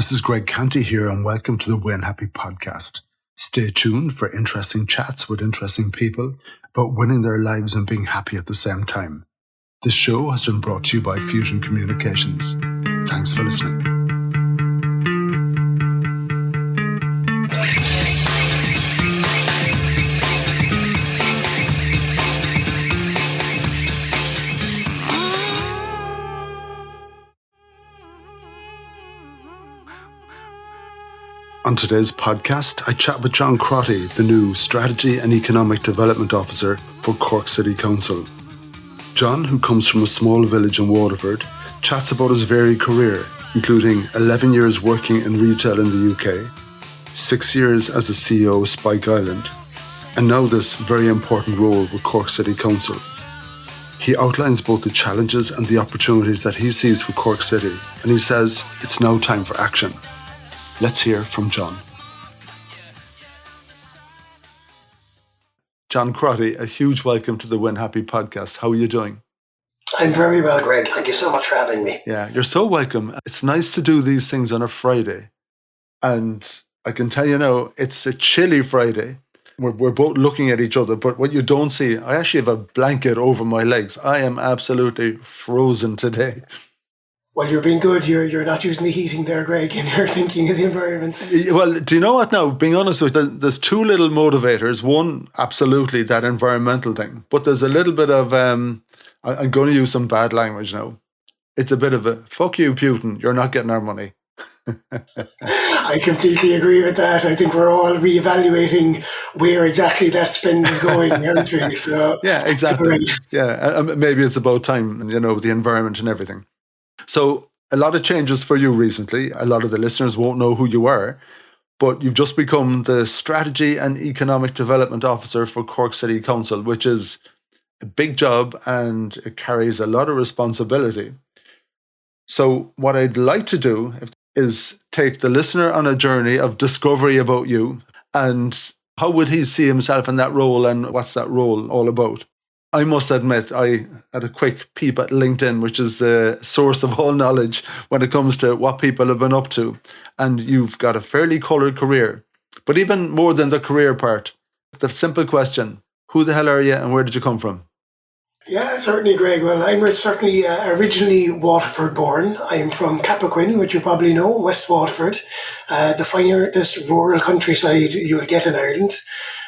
This is Greg Canty here, and welcome to the Win Happy podcast. Stay tuned for interesting chats with interesting people about winning their lives and being happy at the same time. This show has been brought to you by Fusion Communications. Thanks for listening. On today's podcast, I chat with John Crotty, the new Strategy and Economic Development Officer for Cork City Council. John, who comes from a small village in Waterford, chats about his varied career, including 11 years working in retail in the UK, 6 years as the CEO of Spike Island, and now this very important role with Cork City Council. He outlines both the challenges and the opportunities that he sees for Cork City, and he says it's now time for action. Let's hear from John. John Crotty, a huge welcome to the Win Happy podcast. How are you doing? I'm very well, Greg. Thank you so much for having me. Yeah, you're so welcome. It's nice to do these things on a Friday. And I can tell you now, it's a chilly Friday. We're both looking at each other, but what you don't see, I actually have a blanket over my legs. I am absolutely frozen today. Well, you're being good. You're not using the heating there, Greg, and you're thinking of the environment. Well, do you know what now? Being honest with you, there's two little motivators. One, absolutely, that environmental thing. But there's a little bit of, I'm going to use some bad language now. It's a bit of a, fuck you, Putin, you're not getting our money. I completely agree with that. I think we're all reevaluating where exactly that spend is going, aren't we? So, yeah, exactly. Yeah, maybe it's about time, the environment and everything. So a lot of changes for you recently. A lot of the listeners won't know who you are, but you've just become the Strategy and Economic Development Officer for Cork City Council, which is a big job and it carries a lot of responsibility. So what I'd like to do is take the listener on a journey of discovery about you and how would he see himself in that role and what's that role all about? I must admit, I had a quick peep at LinkedIn, which is the source of all knowledge when it comes to what people have been up to. And you've got a fairly coloured career. But even more than the career part, the simple question, who the hell are you and where did you come from? Yeah, certainly, Greg. Well, I'm certainly originally Waterford born. I'm from Cappoquin, which you probably know, West Waterford, the finest rural countryside you'll get in Ireland.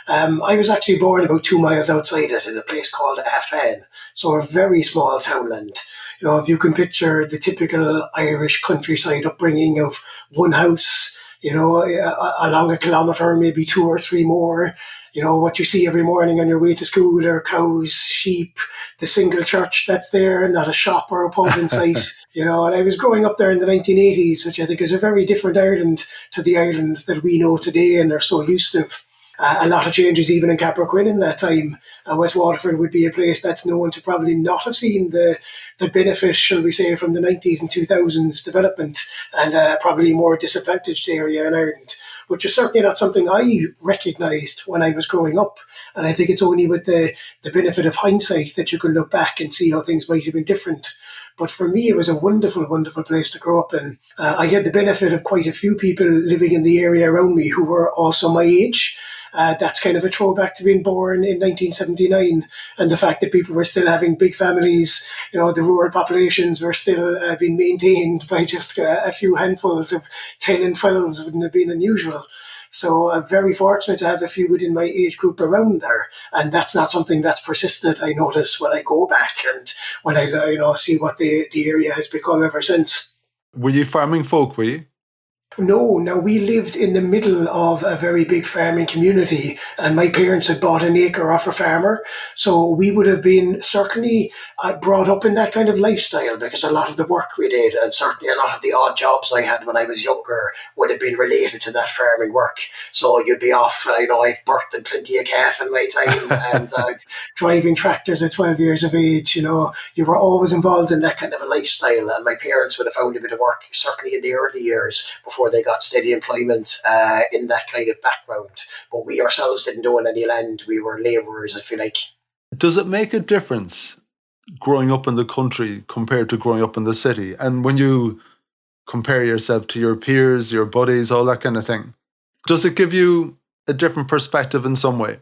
I was actually born about 2 miles outside it in a place called Afan, so a very small townland. If you can picture the typical Irish countryside upbringing of one house, along a kilometre, maybe 2 or 3 more. What you see every morning on your way to school are cows, sheep, the single church that's there, not a shop or a pub in sight. And I was growing up there in the 1980s, which I think is a very different Ireland to the Ireland that we know today and are so used to. A lot of changes even in Cappoquin in that time. And West Waterford would be a place that's known to probably not have seen the benefit, shall we say, from the 90s and 2000s development and probably a more disadvantaged area in Ireland, which is certainly not something I recognised when I was growing up. And I think it's only with the benefit of hindsight that you can look back and see how things might have been different. But for me, it was a wonderful, wonderful place to grow up in. I had the benefit of quite a few people living in the area around me who were also my age. That's kind of a throwback to being born in 1979 and the fact that people were still having big families. The rural populations were still being maintained by just a few handfuls of 10 and 12s wouldn't have been unusual. So I'm very fortunate to have a few within my age group around there. And that's not something that's persisted. I notice when I go back and when I see what the area has become ever since. Were you farming folk, were you? No, we lived in the middle of a very big farming community and my parents had bought an acre off a farmer. So we would have been certainly brought up in that kind of lifestyle because a lot of the work we did and certainly a lot of the odd jobs I had when I was younger would have been related to that farming work. So you'd be off, I've birthed in plenty of calf in my time and driving tractors at 12 years of age, you were always involved in that kind of a lifestyle and my parents would have found a bit of work certainly in the early years before they got steady employment in that kind of background. But we ourselves didn't own any land. We were labourers, if you like. Does it make a difference growing up in the country compared to growing up in the city? And when you compare yourself to your peers, your buddies, all that kind of thing. Does it give you a different perspective in some way?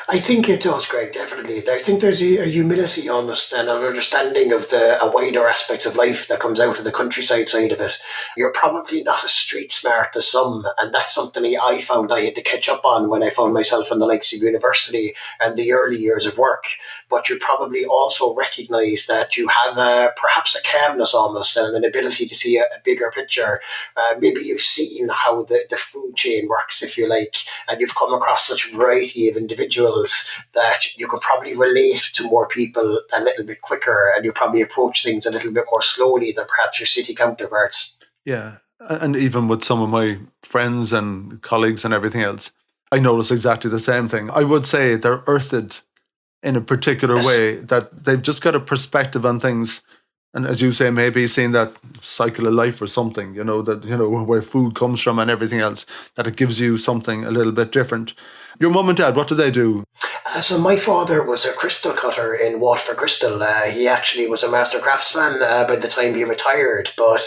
I think it does, Greg, definitely. I think there's a humility almost and an understanding of the wider aspects of life that comes out of the countryside side of it. You're probably not as street smart as some, and that's something I found I had to catch up on when I found myself in the likes of university and the early years of work. But you probably also recognise that you have perhaps a calmness almost and an ability to see a bigger picture. Maybe you've seen how the food chain works, if you like, and you've come across such a variety of individuals that you could probably relate to more people a little bit quicker, and you probably approach things a little bit more slowly than perhaps your city counterparts. Yeah. And even with some of my friends and colleagues and everything else, I notice exactly the same thing. I would say they're earthed in a particular way, that they've just got a perspective on things. And as you say, maybe seeing that cycle of life or something, where food comes from and everything else, that it gives you something a little bit different. Your mum and dad, what do they do? So my father was a crystal cutter in Waterford Crystal. He actually was a master craftsman by the time he retired, but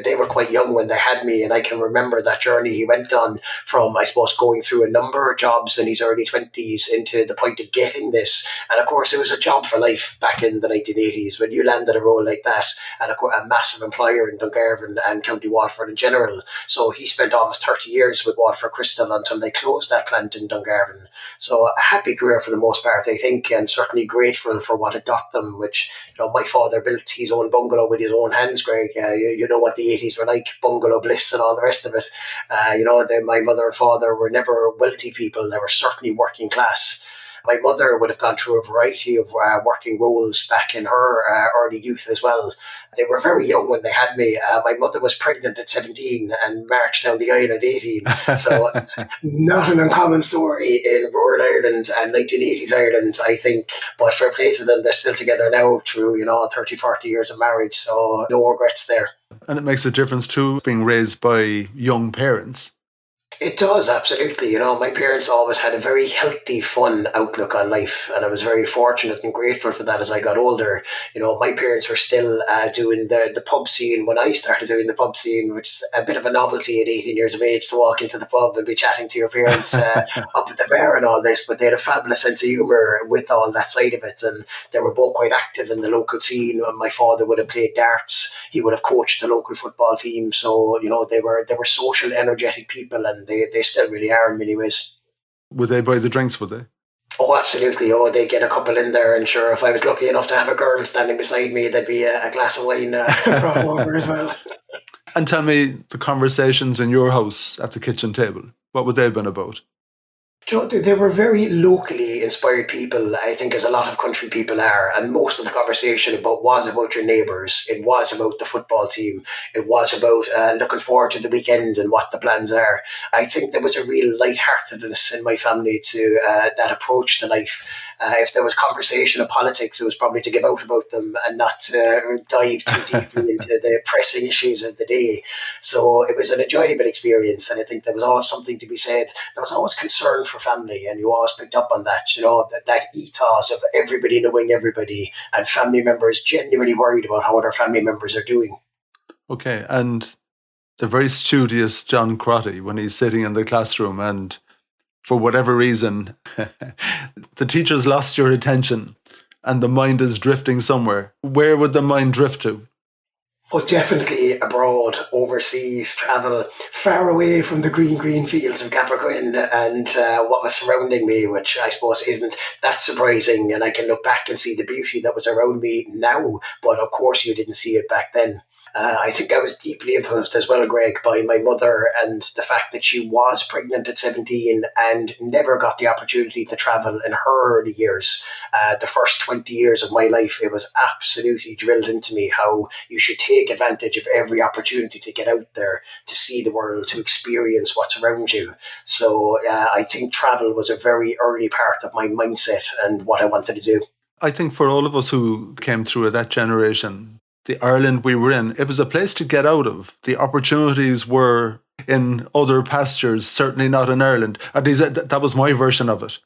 they were quite young when they had me, and I can remember that journey he went on from, I suppose, going through a number of jobs in his early 20s into the point of getting this. And of course, it was a job for life back in the 1980s when you landed a role like that, and a massive employer in Dungarvan and County Waterford in general. So he spent almost 30 years with Waterford Crystal until they closed that plant in Dungarvan. So a happy career for the most part, I think, and certainly grateful for what it got them, which, my father built his own bungalow with his own hands, Greg. You know what the 80s were like, bungalow bliss and all the rest of it. My mother and father were never wealthy people. They were certainly working class. My mother would have gone through a variety of working roles back in her early youth as well. They were very young when they had me. My mother was pregnant at 17 and marched down the aisle at 18. So not an uncommon story in rural Ireland and 1980s Ireland, I think. But fair play to them, they're still together now through, 30, 40 years of marriage. So no regrets there. And it makes a difference too, being raised by young parents. It does, absolutely. My parents always had a very healthy, fun outlook on life, and I was very fortunate and grateful for that as I got older. My parents were still doing the pub scene when I started doing the pub scene, which is a bit of a novelty at 18 years of age to walk into the pub and be chatting to your parents up at the bar and all this, but they had a fabulous sense of humour with all that side of it, and they were both quite active in the local scene. My father would have played darts, he would have coached the local football team, so they were social, energetic people, and they still really are in many ways. Would they buy the drinks, would they? Oh, absolutely. Oh, they'd get a couple in there, and sure, if I was lucky enough to have a girl standing beside me, there'd be a glass of wine brought over as well. And tell me the conversations in your house at the kitchen table. What would they have been about? They were very locally inspired people, I think, as a lot of country people are. And most of the conversation was about your neighbours. It was about the football team. It was about looking forward to the weekend and what the plans are. I think there was a real lightheartedness in my family to that approach to life. If there was conversation of politics, it was probably to give out about them and not dive too deeply into the pressing issues of the day. So it was an enjoyable experience, and I think there was always something to be said. There was always concern for family, and you always picked up on that, that ethos of everybody knowing everybody and family members genuinely worried about how other family members are doing. Okay, and the very studious John Crotty, when he's sitting in the classroom and for whatever reason, the teacher's lost your attention and the mind is drifting somewhere. Where would the mind drift to? Oh, definitely abroad, overseas, travel, far away from the green fields of Capricorn and what was surrounding me, which I suppose isn't that surprising. And I can look back and see the beauty that was around me now, but of course you didn't see it back then. I think I was deeply influenced as well, Greg, by my mother and the fact that she was pregnant at 17 and never got the opportunity to travel in her early years. The first 20 years of my life, it was absolutely drilled into me how you should take advantage of every opportunity to get out there, to see the world, to experience what's around you. So I think travel was a very early part of my mindset and what I wanted to do. I think for all of us who came through that generation, the Ireland we were in, it was a place to get out of. The opportunities were in other pastures, certainly not in Ireland. At least that was my version of it.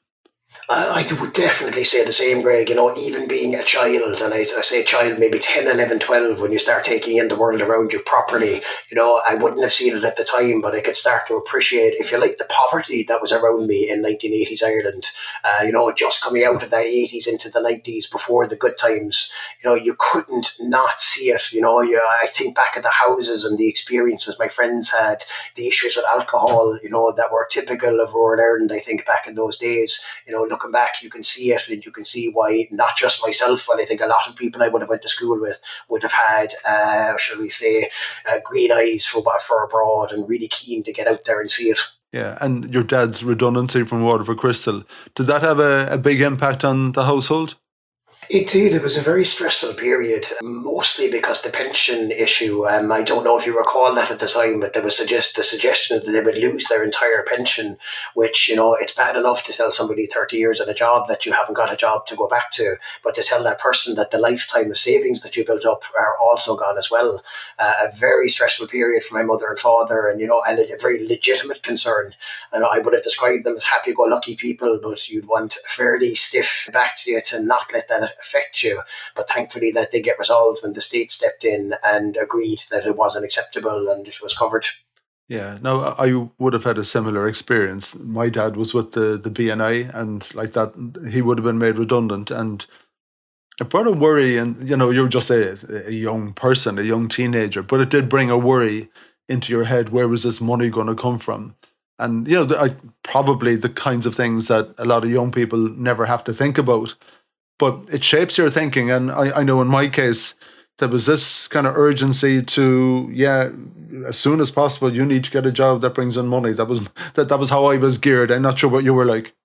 I would definitely say the same, Greg. Even being a child, and I say child, maybe 10, 11, 12, when you start taking in the world around you properly, I wouldn't have seen it at the time, but I could start to appreciate, if you like, the poverty that was around me in 1980s Ireland. Just coming out of the 80s into the 90s before the good times, you couldn't not see it. I think back at the houses and the experiences my friends had, the issues with alcohol, that were typical of rural Ireland, I think, back in those days. Looking back, you can see it, and you can see why not just myself, but I think a lot of people I would have went to school with would have had, shall we say, green eyes for abroad, and really keen to get out there and see it. Yeah, and your dad's redundancy from Waterford Crystal, did that have a big impact on the household? It did. It was a very stressful period, mostly because the pension issue. I don't know if you recall that at the time, but there was the suggestion that they would lose their entire pension, which, it's bad enough to tell somebody 30 years at a job that you haven't got a job to go back to, but to tell that person that the lifetime of savings that you built up are also gone as well. A very stressful period for my mother and father, and, a very legitimate concern. And I would have described them as happy-go-lucky people, but you'd want fairly stiff back to you to not let that affect you. But thankfully that did get resolved when the state stepped in and agreed that it wasn't acceptable and it was covered. Yeah, no, I would have had a similar experience. My dad was with the BNI, and like that, he would have been made redundant. And it brought a worry, and you're just a young person, a young teenager, but it did bring a worry into your head. Where was this money going to come from? And probably the kinds of things that a lot of young people never have to think about, but it shapes your thinking. And I know in my case, there was this kind of urgency to, yeah, as soon as possible, you need to get a job that brings in money. That was how I was geared. I'm not sure what you were like.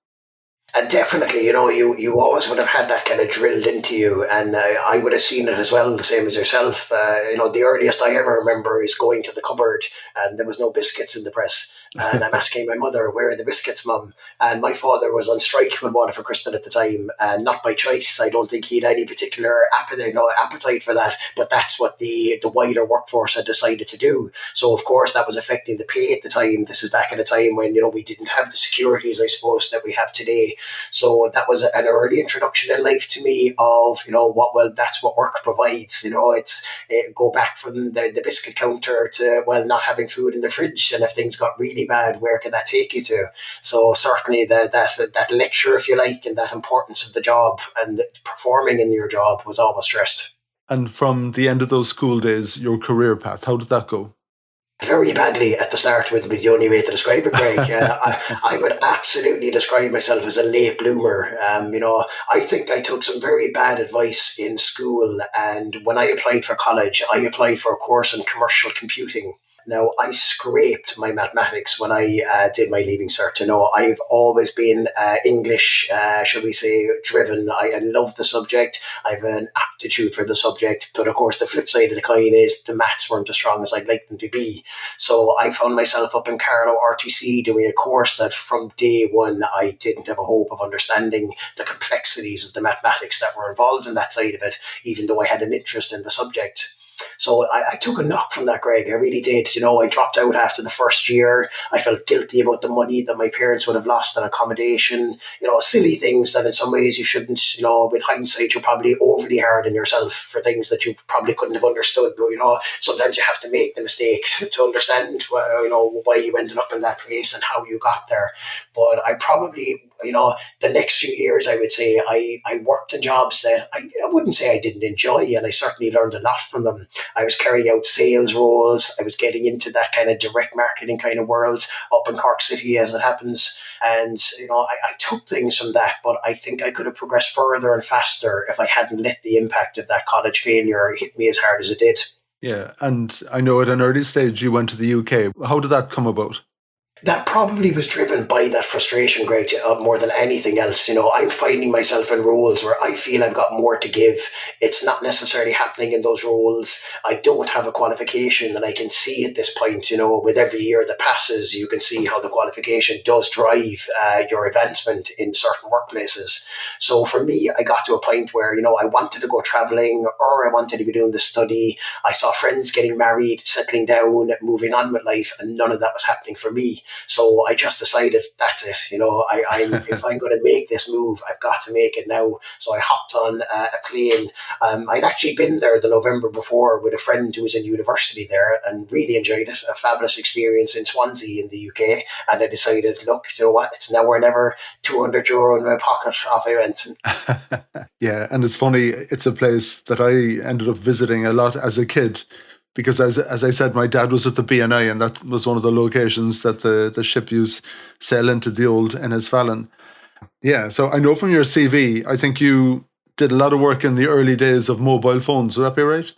And definitely, you always would have had that kind of drilled into you, and I would have seen it as well, the same as yourself. The earliest I ever remember is going to the cupboard, and there was no biscuits in the press, and I'm asking my mother, "Where are the biscuits, Mum?" And my father was on strike with Waterford Crystal at the time, and not by choice. I don't think he had any particular appetite for that, but that's what the wider workforce had decided to do. So of course that was affecting the pay at the time. This is back at a time when we didn't have the securities, I suppose, that we have today. So that was an early introduction in life to me of, that's what work provides. It's go back from the biscuit counter to, not having food in the fridge. And if things got really bad, where could that take you to? So certainly that lecture, if you like, and that importance of the job and performing in your job was always stressed. And from the end of those school days, your career path, how did that go? Very badly at the start would be the only way to describe it, Greg. I would absolutely describe myself as a late bloomer. I think I took some very bad advice in school, and when I applied for college, I applied for a course in commercial computing. Now, I scraped my mathematics when I did my leaving cert. I've always been English, shall we say, driven. I love the subject. I have an aptitude for the subject. But of course, the flip side of the coin is the maths weren't as strong as I'd like them to be. So I found myself up in Carlow RTC doing a course that from day one, I didn't have a hope of understanding the complexities of the mathematics that were involved in that side of it, even though I had an interest in the subject. So I took a knock from that, Greg. I really did. I dropped out after the first year. I felt guilty about the money that my parents would have lost on accommodation. Silly things that in some ways you shouldn't. With hindsight, you're probably overly hard on yourself for things that you probably couldn't have understood. But sometimes you have to make the mistake to understand, why you ended up in that place and how you got there. But I probably, the next few years, I would say I worked in jobs that I wouldn't say I didn't enjoy, and I certainly learned a lot from them. I was carrying out sales roles. I was getting into that kind of direct marketing kind of world up in Cork City, as it happens. And, I took things from that, but I think I could have progressed further and faster if I hadn't let the impact of that college failure hit me as hard as it did. Yeah, and I know at an early stage you went to the UK. How did that come about? That probably was driven by that frustration, Greg, more than anything else. I'm finding myself in roles where I feel I've got more to give. It's not necessarily happening in those roles. I don't have a qualification, and I can see at this point, with every year that passes, you can see how the qualification does drive your advancement in certain workplaces. So for me, I got to a point where, I wanted to go traveling, or I wanted to be doing the study. I saw friends getting married, settling down, moving on with life, and none of that was happening for me. So I just decided that's it. If I'm going to make this move, I've got to make it now. So I hopped on a plane. I'd actually been there the November before with a friend who was in university there and really enjoyed it. A fabulous experience in Swansea in the UK. And I decided, look, you know what? It's now or never. €200 in my pocket. Off I went. Yeah, and it's funny. It's a place that I ended up visiting a lot as a kid. Because as I said, my dad was at the BNI, and that was one of the locations that the ship used sail into, the old Ennisfallen. Yeah, so I know from your CV, I think you did a lot of work in the early days of mobile phones. Would that be right?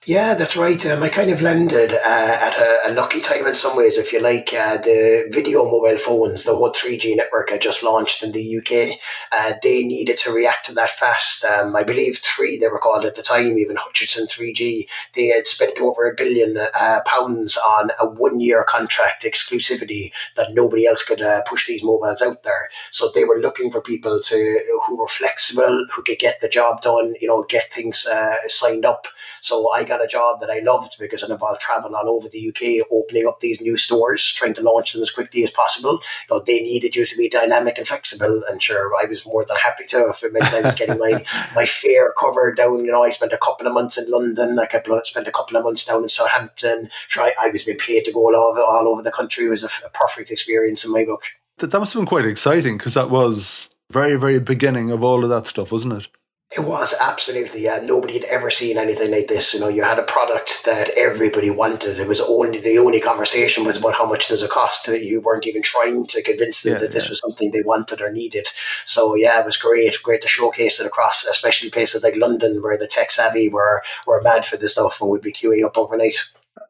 Yeah, that's right. I kind of landed at a lucky time in some ways, if you like. The video mobile phones, the whole 3G network had just launched in the UK. They needed to react to that fast. I believe three, they were called at the time, even Hutchinson 3G. They had spent over £1 billion on a 1-year contract exclusivity that nobody else could push these mobiles out there. So they were looking for people who were flexible, who could get the job done, get things signed up. So I got a job that I loved because it involved travel all over the UK, opening up these new stores, trying to launch them as quickly as possible. They needed you to be dynamic and flexible, and sure, I was more than happy to if it meant I was getting my fare covered down. I spent a couple of months in London, spent a couple of months down in Southampton. Sure, I was being paid to go all over the country. It was a perfect experience in my book. That must have been quite exciting because that was very, very beginning of all of that stuff, wasn't it? It was absolutely, yeah. Nobody had ever seen anything like this. You had a product that everybody wanted. It was the only conversation was about how much does it cost. You weren't even trying to convince them that this was something they wanted or needed. So yeah, it was great to showcase it across, especially places like London where the tech savvy were mad for this stuff and would be queuing up overnight.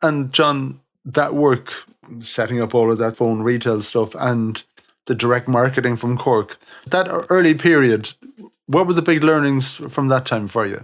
And John, that work, setting up all of that phone retail stuff and the direct marketing from Cork, that early period, what were the big learnings from that time for you?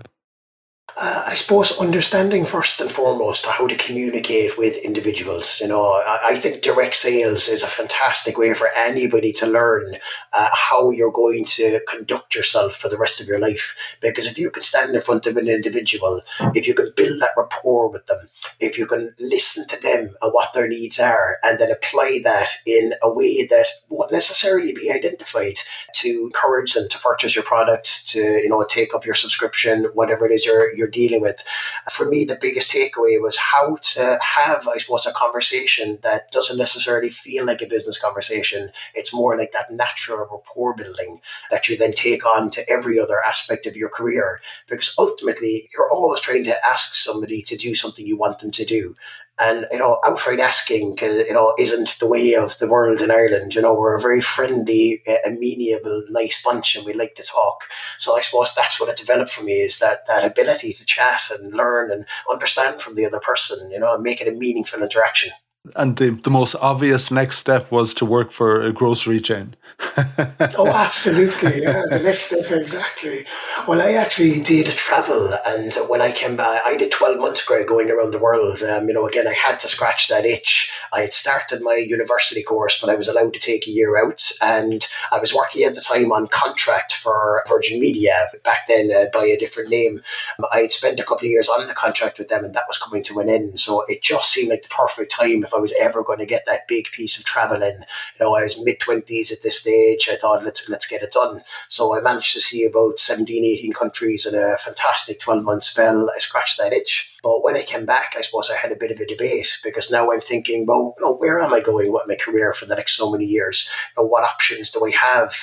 I suppose understanding first and foremost how to communicate with individuals. I think direct sales is a fantastic way for anybody to learn how you're going to conduct yourself for the rest of your life. Because if you can stand in front of an individual, if you can build that rapport with them, if you can listen to them and what their needs are, and then apply that in a way that won't necessarily be identified to encourage them to purchase your product, to take up your subscription, whatever it is you're dealing with. For me, the biggest takeaway was how to have, I suppose, a conversation that doesn't necessarily feel like a business conversation. It's more like that natural rapport building that you then take on to every other aspect of your career. Because ultimately, you're always trying to ask somebody to do something you want them to do. And, outright asking, isn't the way of the world in Ireland. We're a very friendly, amenable, nice bunch and we like to talk. So I suppose that's what it developed for me is that ability to chat and learn and understand from the other person, and make it a meaningful interaction. And the most obvious next step was to work for a grocery chain. Oh, absolutely. Yeah, the next step, exactly. Well, I actually did travel. And when I came back, I did 12 months, Greg, going around the world. Again, I had to scratch that itch. I had started my university course, but I was allowed to take a year out. And I was working at the time on contract for Virgin Media, back then by a different name. I had spent a couple of years on the contract with them and that was coming to an end. So it just seemed like the perfect time if I was ever going to get that big piece of travel in. I was mid-20s at this stage. I thought, let's get it done. So I managed to see about 17, 18 countries in a fantastic 12-month spell. I scratched that itch. But when I came back, I suppose I had a bit of a debate because now I'm thinking, well, where am I going with my career for the next so many years? What options do I have?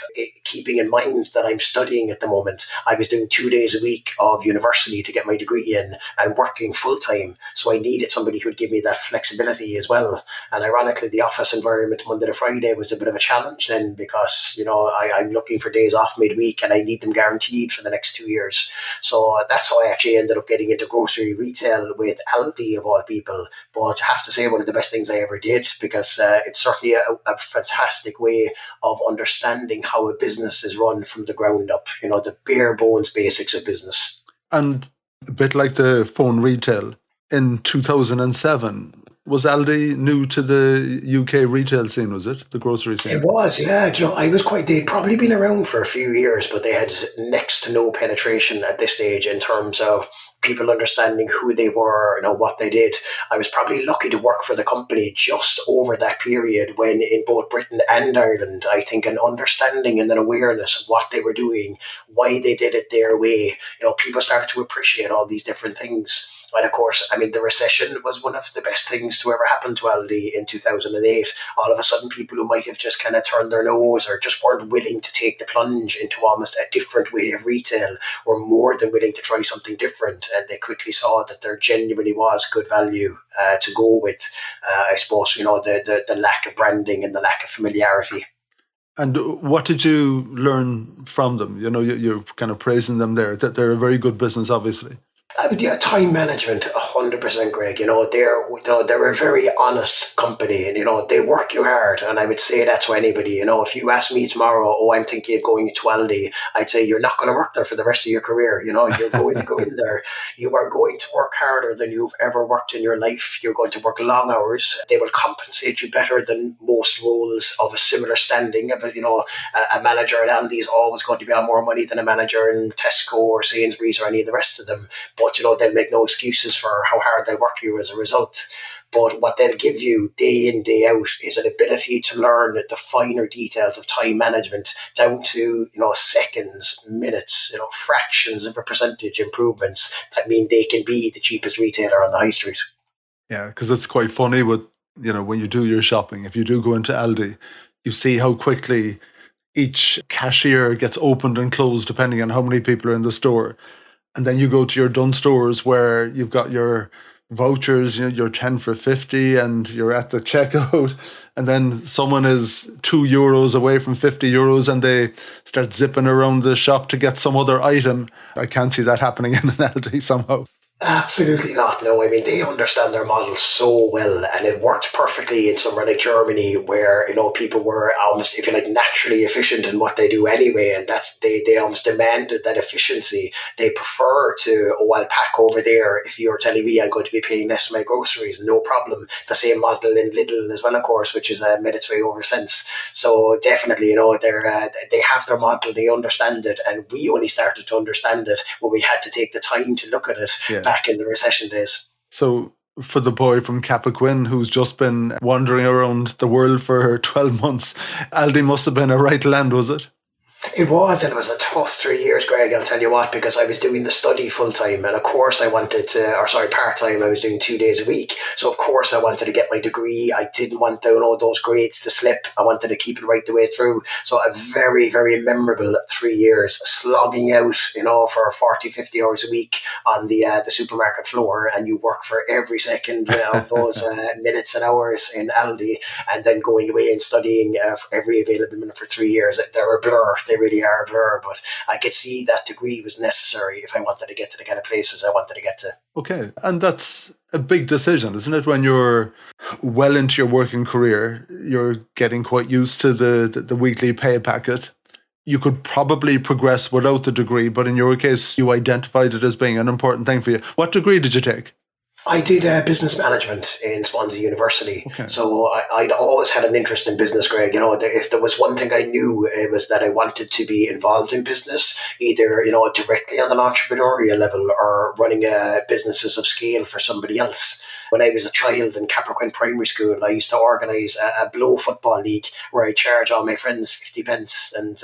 Keeping in mind that I'm studying at the moment. I was doing 2 days a week of university to get my degree in and working full-time. So I needed somebody who would give me that flexibility as well. And ironically, the office environment Monday to Friday was a bit of a challenge then because, I'm looking for days off midweek and I need them guaranteed for the next 2 years. So that's how I actually ended up getting into grocery retail with Aldi of all people. But I have to say one of the best things I ever did because it's certainly a fantastic way of understanding how a business is run from the ground up, the bare bones basics of business. And a bit like the phone retail, in 2007, Was Aldi new to the UK retail scene, was it? The grocery It scene? was, yeah. I was they'd probably been around for a few years, but they had next to no penetration at this stage in terms of people understanding who they were, what they did. I was probably lucky to work for the company just over that period when in both Britain and Ireland, I think an understanding and an awareness of what they were doing, why they did it their way, people started to appreciate all these different things. And of course, I mean, the recession was one of the best things to ever happen to Aldi in 2008. All of a sudden, people who might have just kind of turned their nose or just weren't willing to take the plunge into almost a different way of retail were more than willing to try something different. And they quickly saw that there genuinely was good value to go with, I suppose, the lack of branding and the lack of familiarity. And what did you learn from them? You're kind of praising them there, that they're a very good business, obviously. Yeah, time management, 100%, Greg. They're a very honest company, and they work you hard. And I would say that to anybody. If you ask me tomorrow, oh, I'm thinking of going to Aldi, I'd say you're not going to work there for the rest of your career. You're going to go in there. You are going to work harder than you've ever worked in your life. You're going to work long hours. They will compensate you better than most roles of a similar standing. But a manager at Aldi is always going to be on more money than a manager in Tesco or Sainsbury's or any of the rest of them. But they'll make no excuses for how hard they'll work you as a result. But what they'll give you day in, day out is an ability to learn the finer details of time management down to, seconds, minutes, fractions of a percentage improvements that mean they can be the cheapest retailer on the high street. Yeah, because it's quite funny with, when you do your shopping, if you do go into Aldi, you see how quickly each cashier gets opened and closed depending on how many people are in the store. And then you go to your done stores where you've got your vouchers, you're 10 for 50 and you're at the checkout. And then someone is €2 away from €50 and they start zipping around the shop to get some other item. I can't see that happening in an Aldi somehow. Absolutely not. No, I mean, they understand their model so well, and it worked perfectly in somewhere like Germany where, people were almost, if you like, naturally efficient in what they do anyway. And they almost demanded that efficiency. They prefer to, I'll pack over there. If you're telling me I'm going to be paying less for my groceries, no problem. The same model in Lidl as well, of course, which is made its way over since. So definitely, they have their model, they understand it. And we only started to understand it when we had to take the time to look at it. Yeah. Back in the recession days. So for the boy from Cappoquin who's just been wandering around the world for 12 months, Aldi must have been a right land, was it? It was, and it was a tough 3 years, Greg, I'll tell you what, because I was doing the study full time, and of course I wanted to, part time, I was doing 2 days a week. So of course I wanted to get my degree. I didn't want those grades to slip. I wanted to keep it right the way through. So a very, very memorable 3 years slogging out, for 40, 50 hours a week on the supermarket floor, and you work for every second of those minutes and hours in Aldi, and then going away and studying every available minute for 3 years. They're a blur. They really are a blur, but I could see that degree was necessary if I wanted to get to the kind of places I wanted to get to. Okay, and that's a big decision, isn't it? When you're well into your working career, you're getting quite used to the weekly pay packet. You could probably progress without the degree, but in your case, you identified it as being an important thing for you. What degree did you take? I did business management in Swansea University. Okay. So I'd always had an interest in business, Greg. If there was one thing I knew, it was that I wanted to be involved in business, either, directly on an entrepreneurial level or running businesses of scale for somebody else. When I was a child in Cappoquin Primary School, I used to organise a blow football league where I charge all my friends 50 pence and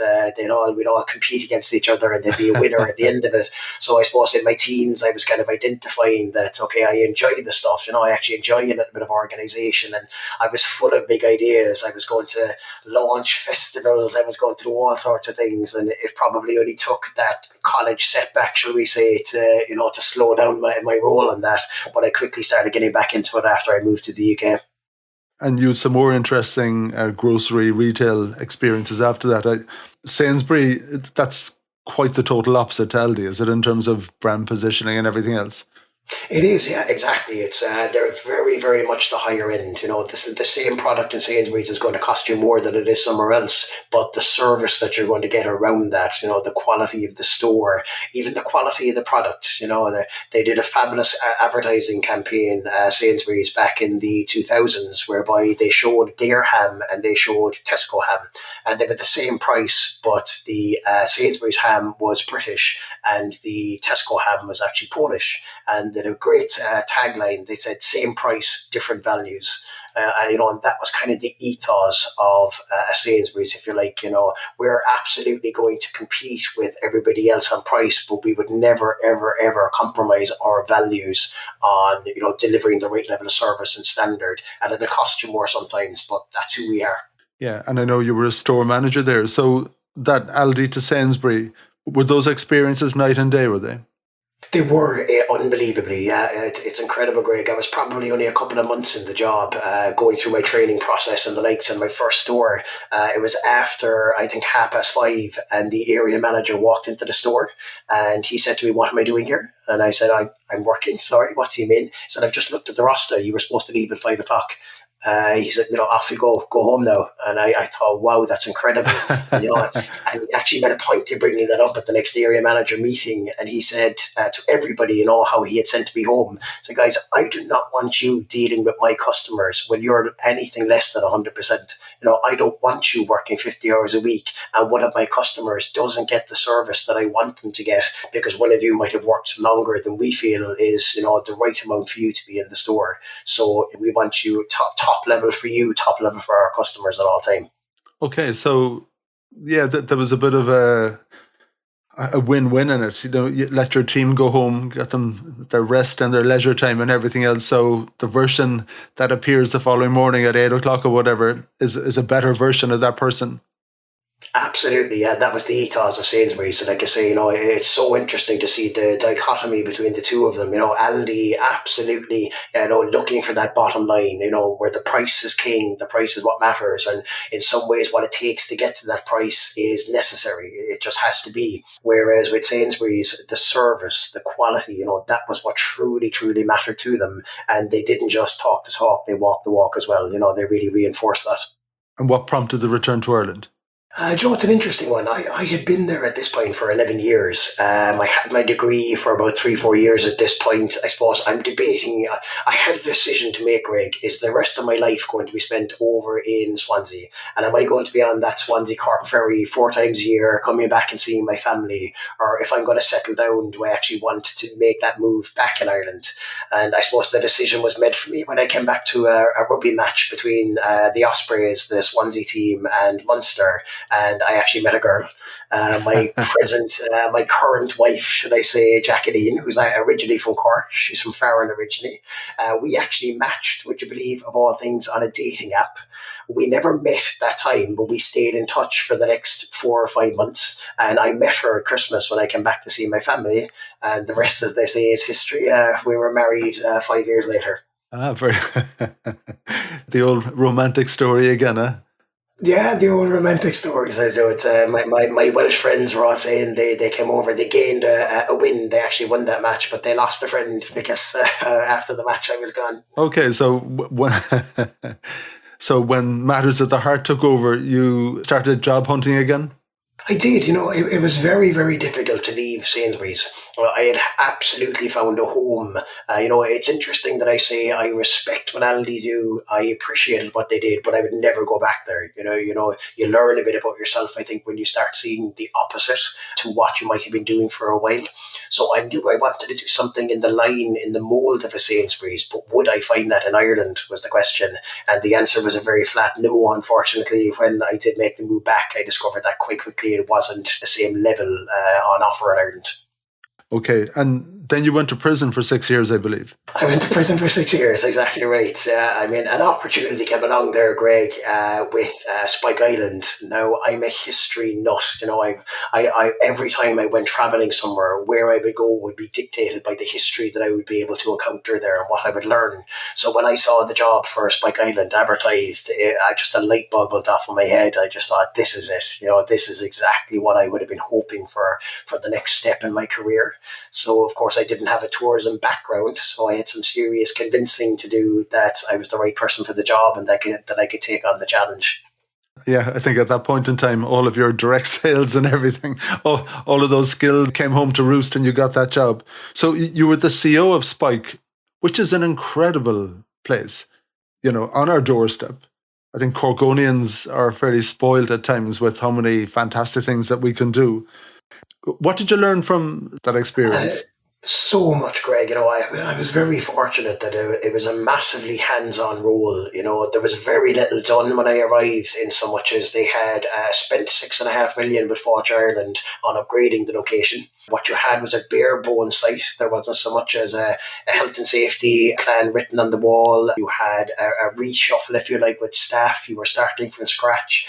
we'd all compete against each other and there'd be a winner at the end of it. So I suppose in my teens, I was kind of identifying that, okay, I enjoy the stuff. I actually enjoy a little bit of organisation, and I was full of big ideas. I was going to launch festivals. I was going to do all sorts of things, and it probably only took that college setback, shall we say, to slow down my role in that. But I quickly started getting back into it after I moved to the UK. And you had some more interesting grocery retail experiences after that. Sainsbury, that's quite the total opposite to Aldi, is it, in terms of brand positioning and everything else? It is, yeah, exactly. It's they're very, very much the higher end. This is the same product in Sainsbury's is going to cost you more than it is somewhere else, but the service that you're going to get around that, the quality of the store, even the quality of the product. They did a fabulous advertising campaign, Sainsbury's, back in the 2000s, whereby they showed their ham and they showed Tesco ham, and they were the same price, but the Sainsbury's ham was British and the Tesco ham was actually Polish, and they had a great tagline. They said "same price, different values." And that was kind of the ethos of a Sainsbury's, if you like. We're absolutely going to compete with everybody else on price, but we would never, ever, ever compromise our values on, delivering the right level of service and standard. And it'll cost you more sometimes, but that's who we are. Yeah, and I know you were a store manager there. So that Aldi to Sainsbury, were those experiences night and day, were they? They were unbelievably. Yeah, it's incredible, Greg. I was probably only a couple of months in the job, going through my training process and the likes in my first store. It was after, I think, 5:30, and the area manager walked into the store and he said to me, "What am I doing here?" And I said, I'm working. Sorry, what do you mean? He said, "I've just looked at the roster. You were supposed to leave at 5 o'clock." He said, "Off you go home now." And I thought, wow, that's incredible. And, and he actually made a point of bringing that up at the next area manager meeting. And he said to everybody, how he had sent me home. So, guys, I do not want you dealing with my customers when you're anything less than 100%. I don't want you working 50 hours a week and one of my customers doesn't get the service that I want them to get because one of you might have worked longer than we feel is, the right amount for you to be in the store. So we want you top level for you, top level for our customers at all time. Okay, so yeah, there was a bit of a win-win in it. You let your team go home, get them their rest and their leisure time and everything else. So the version that appears the following morning at 8 o'clock or whatever is a better version of that person. Absolutely, yeah. That was the ethos of Sainsbury's. So like I say, it's so interesting to see the dichotomy between the two of them. Aldi absolutely, looking for that bottom line, where the price is king, the price is what matters. And in some ways, what it takes to get to that price is necessary. It just has to be. Whereas with Sainsbury's, the service, the quality, that was what truly, truly mattered to them. And they didn't just talk the talk, they walked the walk as well. They really reinforced that. And what prompted the return to Ireland? It's an interesting one. I had been there at this point for 11 years. I had my degree for about 3-4 years at this point. I suppose I'm debating. I had a decision to make, Greg. Is the rest of my life going to be spent over in Swansea? And am I going to be on that Swansea Cork ferry 4 times a year, coming back and seeing my family? Or if I'm going to settle down, do I actually want to make that move back in Ireland? And I suppose the decision was made for me when I came back to a rugby match between the Ospreys, the Swansea team, and Munster. And I actually met a girl, my current wife, should I say, Jacqueline, who's originally from Cork. She's from Farron originally. We actually matched, would you believe, of all things, on a dating app. We never met that time, but we stayed in touch for the next 4 or 5 months. And I met her at Christmas when I came back to see my family. And the rest, as they say, is history. We were married 5 years later. Very the old romantic story again, huh? Yeah, the old romantic stories. So it's my Welsh friends were all saying they came over, they gained a win. They actually won that match, but they lost a friend because after the match I was gone. Okay, so when matters at the heart took over, you started job hunting again? I did. It was very, very difficult to leave Sainsbury's. I had absolutely found a home. It's interesting that I say I respect what Aldi do. I appreciated what they did, but I would never go back there. You learn a bit about yourself, I think, when you start seeing the opposite to what you might have been doing for a while. So I knew I wanted to do something in the mould of a Sainsbury's, but would I find that in Ireland was the question. And the answer was a very flat no, unfortunately. When I did make the move back, I discovered that quite quickly it wasn't the same level on offer in Ireland. Okay, and then you went to prison for 6 years, I believe. I went to prison for 6 years, exactly right. An opportunity came along there, Greg, with Spike Island. Now, I'm a history nut. I every time I went travelling somewhere, where I would go would be dictated by the history that I would be able to encounter there and what I would learn. So when I saw the job for Spike Island advertised, just a light bulb went off in my head. I just thought, this is it. This is exactly what I would have been hoping for the next step in my career. So, of course, I didn't have a tourism background, so I had some serious convincing to do that I was the right person for the job and that I could take on the challenge. Yeah, I think at that point in time, all of your direct sales and everything, all of those skills came home to roost and you got that job. So you were the CEO of Spike, which is an incredible place, on our doorstep. I think Corkonians are fairly spoiled at times with how many fantastic things that we can do. What did you learn from that Uh, experience? so much, Greg. I was very fortunate that it was a massively hands-on role. There was very little done when I arrived, in so much as they had spent 6.5 million with Forge Ireland on upgrading the location. What you had was a bare bone site. There wasn't so much as a health and safety plan written on the wall. You had a reshuffle, if you like, with staff. You were starting from scratch.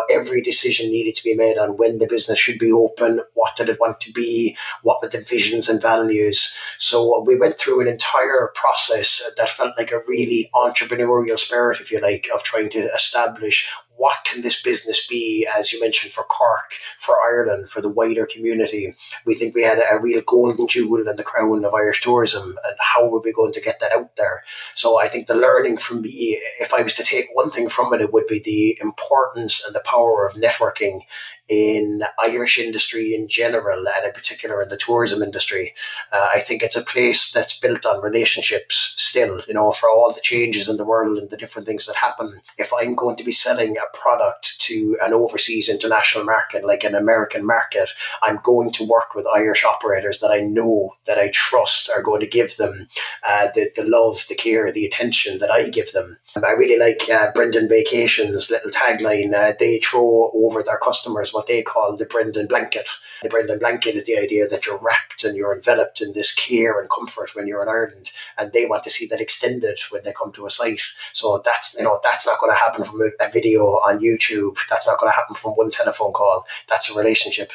Every decision needed to be made on when the business should be open, what did it want to be, what were the visions and values. So we went through an entire process that felt like a really entrepreneurial spirit, if you like, of trying to establish what can this business be, as you mentioned, for Cork, for Ireland, for the wider community. We think we had a real golden jewel in the crown of Irish tourism, and how were we going to get that out there? So I think the learning from me, if I was to take one thing from it, it would be the importance and the power of networking in Irish industry in general, and in particular in the tourism industry. I think it's a place that's built on relationships still, for all the changes in the world and the different things that happen. If I'm going to be selling a product to an overseas international market, like an American market, I'm going to work with Irish operators that I know, that I trust, are going to give them the love, the care, the attention that I give them. And I really like Brendan Vacations' little tagline. They throw over their customers what they call the Brendan blanket. The Brendan blanket is the idea that you're wrapped and you're enveloped in this care and comfort when you're in Ireland, and they want to see that extended when they come to a site. So that's not going to happen from a video on YouTube. That's not going to happen from one telephone call. That's a relationship.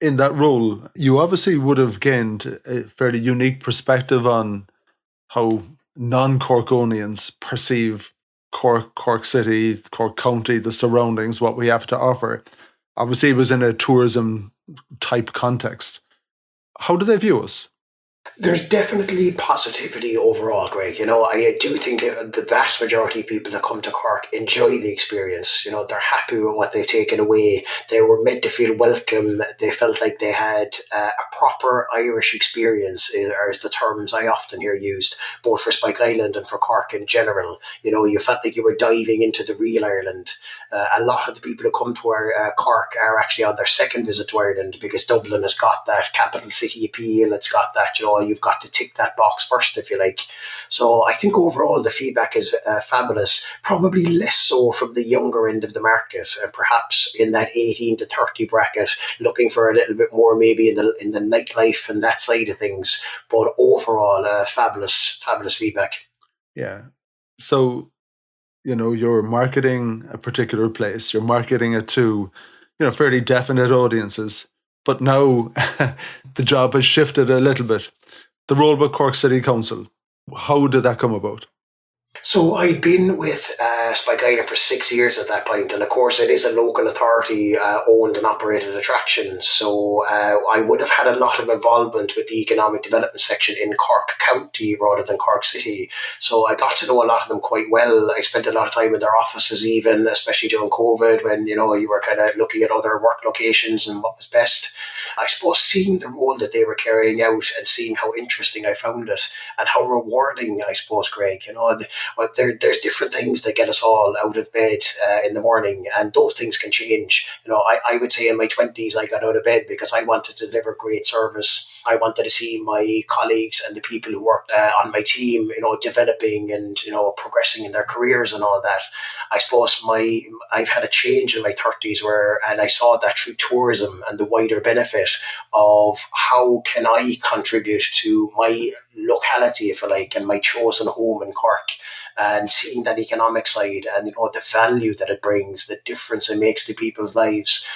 In that role, you obviously would have gained a fairly unique perspective on how non-Corkonians perceive Cork, Cork City, Cork County, the surroundings, what we have to offer. Obviously, it was in a tourism type context. How do they view us? There's definitely positivity overall, Greg. I do think that the vast majority of people that come to Cork enjoy the experience. They're happy with what they've taken away. They were made to feel welcome. They felt like they had a proper Irish experience, is the terms I often hear used, both for Spike Island and for Cork in general. You felt like you were diving into the real Ireland. A lot of the people who come to our Cork are actually on their second visit to Ireland, because Dublin has got that capital city appeal. It's got that, you've got to tick that box first, if you like. So I think overall the feedback is fabulous, probably less so from the younger end of the market, and perhaps in that 18 to 30 bracket, looking for a little bit more maybe in the nightlife and that side of things. But overall, fabulous feedback. Yeah. So, you're marketing a particular place, you're marketing it to, fairly definite audiences. But now the job has shifted a little bit. The role with Cork City Council, how did that come about? So I'd been with Spike Island for 6 years at that point, and of course it is a local authority owned and operated attraction. So I would have had a lot of involvement with the economic development section in Cork County rather than Cork City. So I got to know a lot of them quite well. I spent a lot of time in their offices, even especially during COVID, when you were kind of looking at other work locations and what was best. I suppose seeing the role that they were carrying out and seeing how interesting I found it and how rewarding, I suppose, Greg, but there's different things that get us all out of bed in the morning, and those things can change. I would say in my 20s I got out of bed because I wanted to deliver great service. I wanted to see my colleagues and the people who worked on my team, developing and progressing in their careers and all that. I suppose I've had a change in my 30s and I saw that through tourism and the wider benefit of how can I contribute to my locality, if you like, and my chosen home in Cork. and seeing that economic side and, the value that it brings, the difference it makes to people's lives,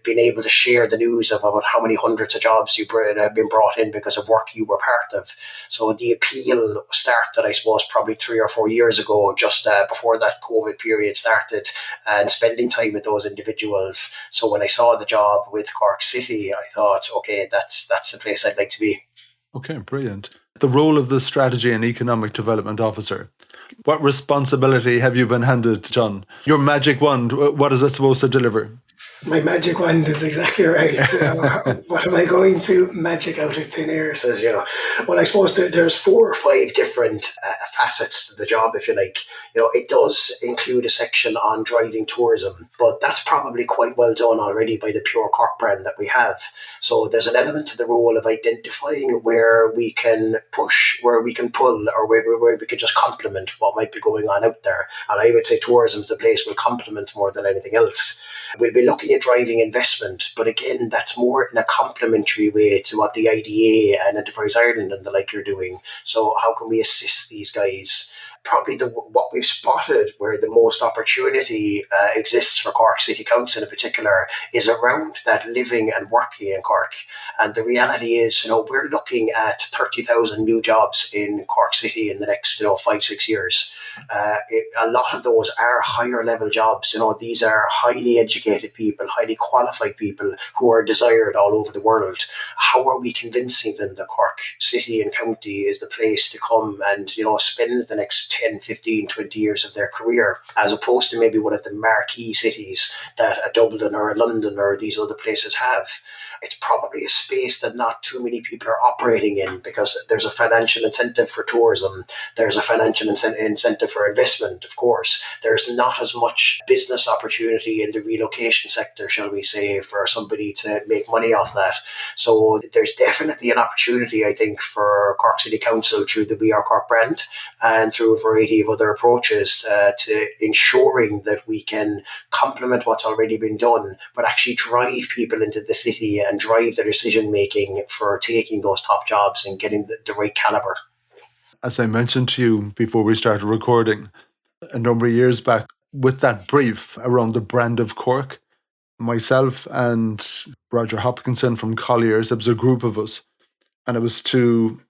being able to share the news of about how many hundreds of jobs have been brought in because of work you were part of. So the appeal started, I suppose, probably 3 or 4 years ago, just before that COVID period started, and spending time with those individuals. So when I saw the job with Cork City, I thought, okay, that's the place I'd like to be. Okay, brilliant. The role of the Strategy and Economic Development Officer. What responsibility have you been handed, John? Your magic wand, what is it supposed to deliver? My magic wand is exactly right. What am I going to magic out of thin air? Says, well, I suppose there's 4 or 5 different facets to the job, if you like. It does include a section on driving tourism, but that's probably quite well done already by the Pure Cork brand that we have. So there's an element to the role of identifying where we can push, where we can pull, or where we can just complement what might be going on out there. And I would say tourism is a place will complement more than anything else. We'll be looking at driving investment, but again, that's more in a complementary way to what the IDA and Enterprise Ireland and the like are doing. So how can we assist these guys? Probably what we've spotted where the most opportunity exists for Cork City Council in particular is around that living and working in Cork. And the reality is, we're looking at 30,000 new jobs in Cork City in the next 5-6 years. A lot of those are higher level jobs. These are highly educated people, highly qualified people who are desired all over the world. How are we convincing them that Cork City and County is the place to come and, spend the next 10, 15, 20 years of their career, as opposed to maybe one of the marquee cities that a Dublin or a London or these other places have? It's probably a space that not too many people are operating in because there's a financial incentive for tourism. There's a financial incentive for investment, of course. There's not as much business opportunity in the relocation sector, shall we say, for somebody to make money off that. So there's definitely an opportunity, I think, for Cork City Council through the We Are Cork brand and through a variety of other approaches to ensuring that we can complement what's already been done, but actually drive people into the city and drive their decision making for taking those top jobs and getting the right caliber. As I mentioned to you before we started recording, a number of years back, with that brief around the brand of Cork, myself and Roger Hopkinson from Colliers, it was a group of us, and it was to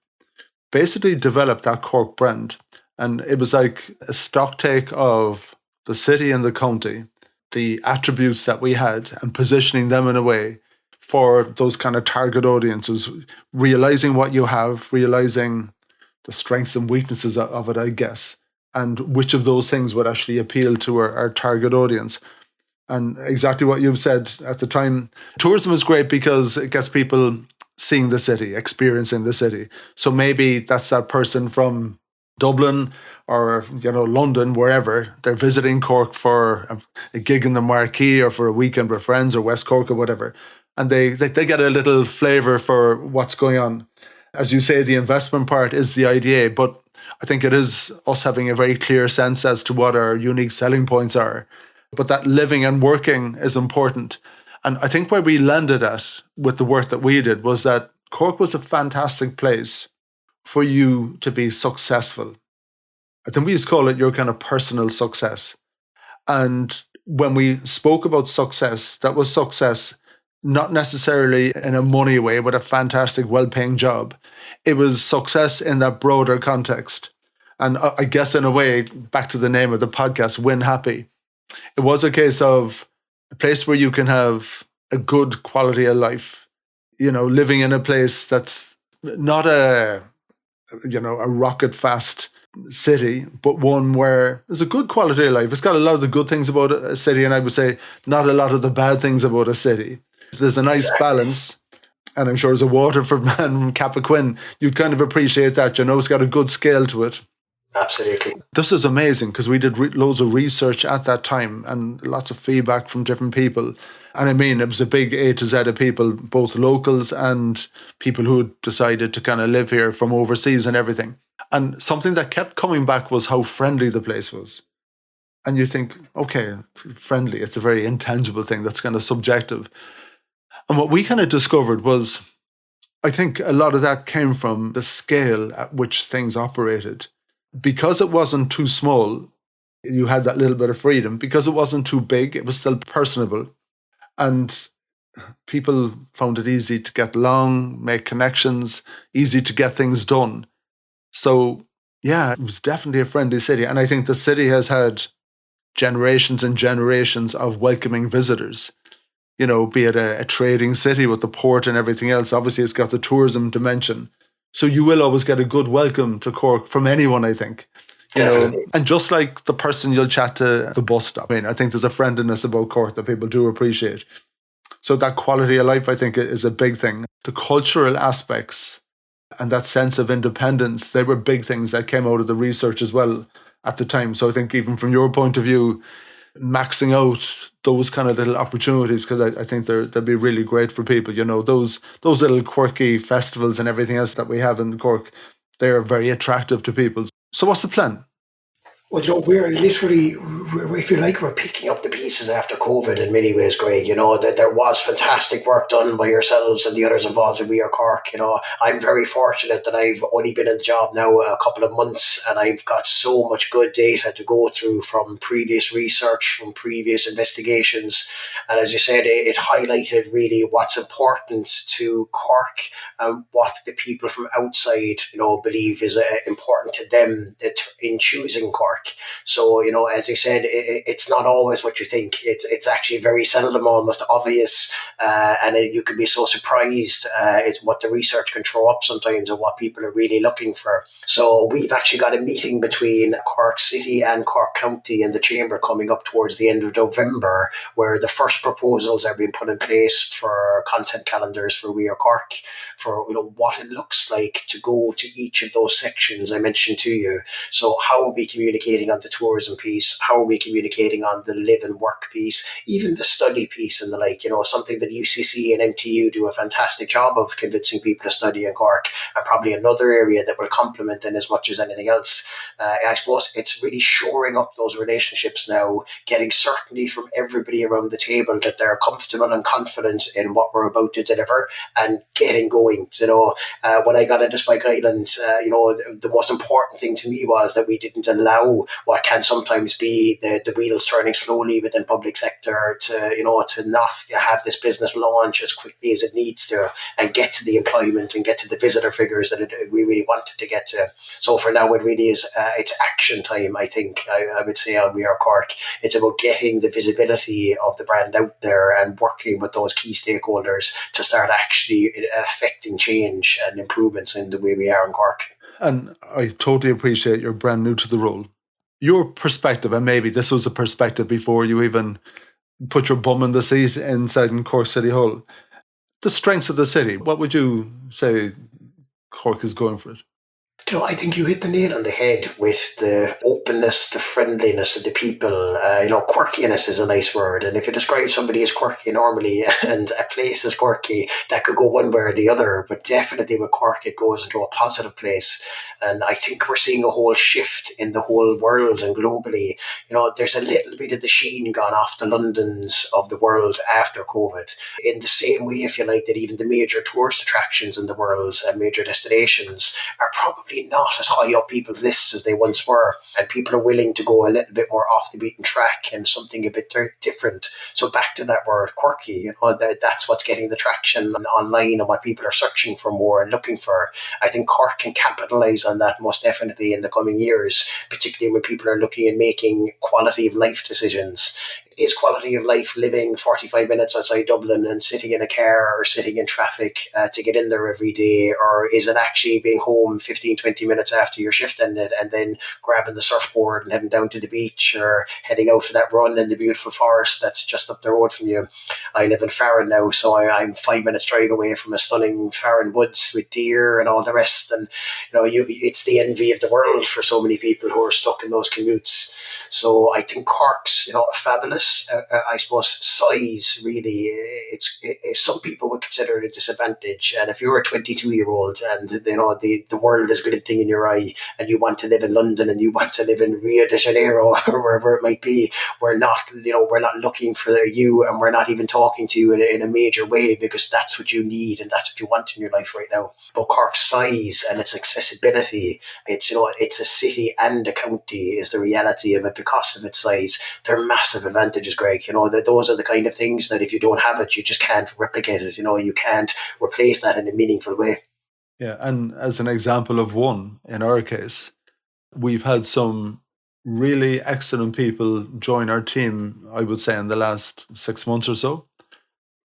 basically develop that Cork brand. And it was like a stock take of the city and the county, the attributes that we had, and positioning them in a way for those kind of target audiences, realizing what you have, realizing the strengths and weaknesses of it, I guess, and which of those things would actually appeal to our target audience. And exactly what you've said at the time, tourism is great because it gets people seeing the city, experiencing the city. So maybe that's that person from Dublin or London, wherever, they're visiting Cork for a gig in the Marquee or for a weekend with friends or West Cork or whatever. And they get a little flavour for what's going on. As you say, the investment part is the idea, but I think it is us having a very clear sense as to what our unique selling points are. But that living and working is important. And I think where we landed at with the work that we did was that Cork was a fantastic place for you to be successful. I think we used to call it your kind of personal success. And when we spoke about success, that was success not necessarily in a money way with a fantastic, well-paying job. It was success in that broader context. And I guess in a way, back to the name of the podcast, Win Happy. It was a case of a place where you can have a good quality of life, living in a place that's not a rocket fast city, but one where there's a good quality of life. It's got a lot of the good things about a city, and I would say not a lot of the bad things about a city. There's a nice balance, and I'm sure as a Waterford man from Cappoquin, you'd kind of appreciate that. It's got a good scale to it. Absolutely. This is amazing because we did loads of research at that time and lots of feedback from different people. And I mean, it was a big A to Z of people, both locals and people who had decided to kind of live here from overseas and everything. And something that kept coming back was how friendly the place was. And you think, okay, friendly, it's a very intangible thing that's kind of subjective. And what we kind of discovered was, I think a lot of that came from the scale at which things operated. because it wasn't too small, you had that little bit of freedom. Because it wasn't too big, it was still personable. And people found it easy to get along, make connections, easy to get things done. So, yeah, it was definitely a friendly city. And I think the city has had generations and generations of welcoming visitors. You know, be it a trading city with the port and everything else. Obviously, it's got the tourism dimension. So you will always get a good welcome to Cork from anyone, I think. You know, and just like the person you'll chat to at the bus stop. I mean, I think there's a friendliness about Cork that people do appreciate. So that quality of life, I think, is a big thing. The cultural aspects and that sense of independence, they were big things that came out of the research as well at the time. So I think even from your point of view, maxing out those kind of little opportunities, because I think they'd be really great for people. You know, those little quirky festivals and everything else that we have in Cork, they're very attractive to people. So what's the plan? Well, we're literally, if you like, We're picking up the pieces after COVID in many ways, Greg. You know, that there was fantastic work done by yourselves and the others involved in We Are Cork. You know, I'm very fortunate that I've only been in the job now a couple of months, and I've got so much good data to go through from previous research, from previous investigations. And as you said, it highlighted really what's important to Cork and what the people from outside, you know, believe is important to them in choosing Cork. So, you know, as I said, it's not always what you think. It's actually very seldom almost obvious, and you can be so surprised at what the research can throw up sometimes and what people are really looking for. So we've actually got a meeting between Cork City and Cork County and the Chamber coming up towards the end of November, where the first proposals are being put in place for content calendars for We Are Cork, for, you know, what it looks like to go to each of those sections I mentioned to you. So how are we communicating on the tourism piece? How are we communicating on the live and work piece? Even the study piece and the like, you know, something that UCC and MTU do a fantastic job of convincing people to study in Cork, and probably another area that will complement them as much as anything else. I suppose it's really shoring up those relationships now, getting certainty from everybody around the table that they're comfortable and confident in what we're about to deliver, and getting going. You know, when I got into Spike Island, you know, the most important thing to me was that we didn't allow what can sometimes be the wheels turning slowly within public sector to, you know, to not have this business launch as quickly as it needs to and get to the employment and get to the visitor figures that we really wanted to get to. So for now, it really is, it's action time, I think, I would say, on We Are Cork. It's about getting the visibility of the brand out there and working with those key stakeholders to start actually affecting change and improvements in the way we are in Cork. And I totally appreciate you're brand new to the role. Your perspective, and maybe this was a perspective before you even put your bum in the seat inside in Cork City Hall. The strengths of the city, what would you say Cork is going for it? you know, I think you hit the nail On the head with the openness, the friendliness of the people. You know, quirkiness is a nice word. And if you describe somebody as quirky normally and a place as quirky, that could go one way or the other. But definitely with Cork, it goes into a positive place. And I think we're seeing a whole shift in the whole world and globally. You know, there's a little bit of the sheen gone off the Londons of the world after COVID. In the same way, if you like, that even the major tourist attractions in the world and major destinations are probably not as high up people's lists as they once were, and people are willing to go a little bit more off the beaten track and something a bit different. So back to that word quirky, you know, that's what's getting the traction online and what people are searching for more and looking for. I think Cork can capitalise on that most definitely in the coming years, particularly when people are looking at making quality of life decisions. Is quality of life living 45 minutes outside Dublin and sitting in a car or sitting in traffic to get in there every day? Or is it actually being home 15-20 minutes after your shift ended and then grabbing the surfboard and heading down to the beach or heading out for that run in the beautiful forest that's just up the road from you? I live in Farran now, so I'm 5 minutes drive away from a stunning Farran woods with deer and all the rest. And, you know, it's the envy of the world for so many people who are stuck in those commutes. So I think Cork's, you know, fabulous. I suppose size really, some people would consider it a disadvantage. And if you're a 22-year-old and, you know, the world is glinting in your eye and you want to live in London and you want to live in Rio de Janeiro or wherever it might be, we're not looking for you, and we're not even talking to you in a major way, because that's what you need and that's what you want in your life right now. But Cork's size and its accessibility, it's a city and a county is the reality of it because of its size. They're massive advantages, Greg. Those are the kind of things that if you don't have it, you just can't replicate it. You can't replace that in a meaningful way. Yeah, and as an example of one, in our case, we've had some really excellent people join our team, I would say, in the last 6 months or so.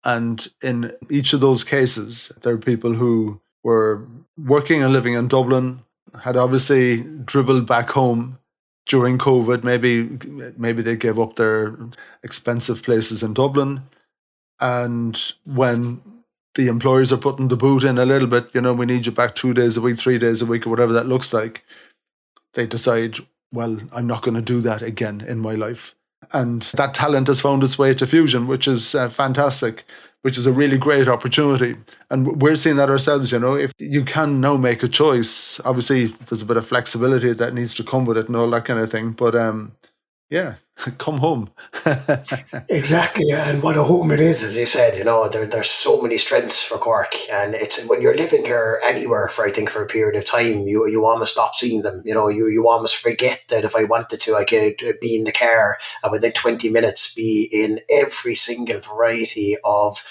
And in each of those cases, there are people who were working and living in Dublin, had obviously dribbled back home during COVID. Maybe they gave up their expensive places in Dublin. And when the employers are putting the boot in a little bit, we need you back 2 days a week, 3 days a week, or whatever that looks like, they decide, well, I'm not going to do that again in my life. And that talent has found its way to Fusion, which is fantastic, which is a really great opportunity. And we're seeing that ourselves, if you can now make a choice, obviously there's a bit of flexibility that needs to come with it and all that kind of thing. But yeah, come home. Exactly, and what a home it is. As you said, there's so many strengths for Cork, and it's when you're living here anywhere for a period of time, you almost stop seeing them. You almost forget that if I wanted to, I could be in the car and within 20 minutes be in every single variety of